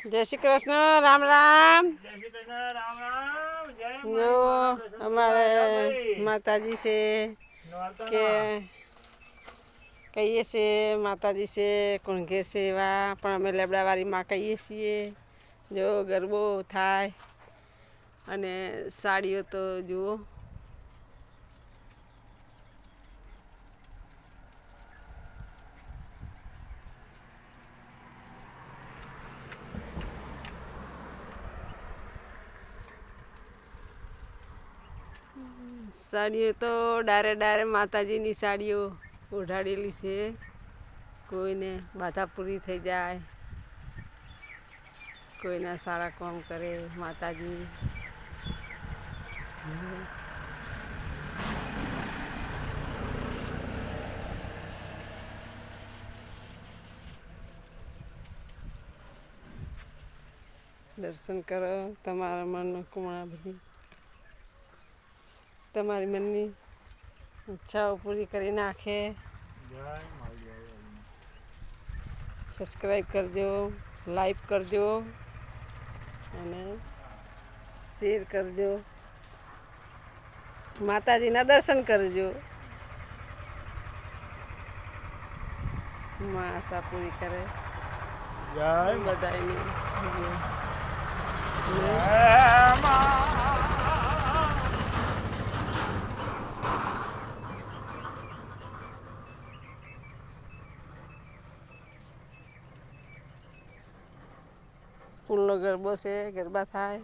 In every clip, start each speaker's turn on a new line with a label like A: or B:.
A: जय श्री कृष्ण राम राम।
B: जय श्री कृष्ण राम राम। जय
A: जो हमारे माताजी से के कहिए से माताजी से कुणघेर सेवा पण अमे लेबડાવાળી માં કહીએ છીએ। જો ગરબો થાય અને સાડીઓ તો જુઓ साड़ियों तो डारे डारे माताजीनी साड़ियों ओढ़ाड़ेली છે। કોઈને બાધા પૂરી થઈ જાય, કોઈના સારા કામ કરે માતાજી। દર્શન કરો, તમારા મનોકામના બધી તમારી મનની ઈચ્છાઓ પૂરી કરી નાખે। સબસ્ક્રાઈબ કરજો, લાઈક કરજો અને શેર કરજો। માતાજીના દર્શન કરજો। માં આશા પૂરી કરે બધાની। ફૂલનો ગરબો છે, ગરબા થાય।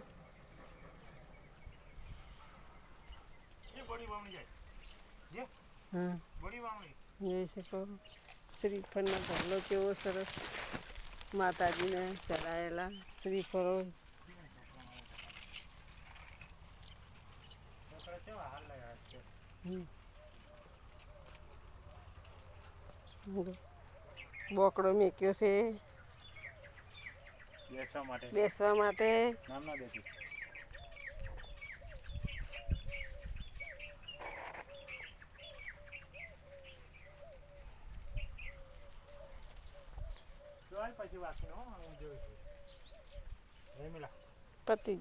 A: હા જોઈ શકો શ્રીફળનો ઢગલો કેવો સરસ માતાજીને ચડાયેલા શ્રીફળો। બોકડો મેક્યો છે બેસવા માટે। પતિ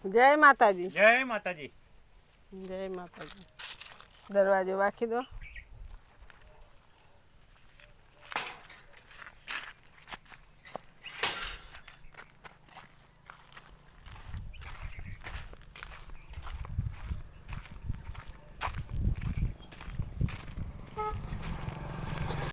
A: જય માતાજી।
B: જય માતાજી।
A: જય માતાજી। દરવાજો વાંકી દો।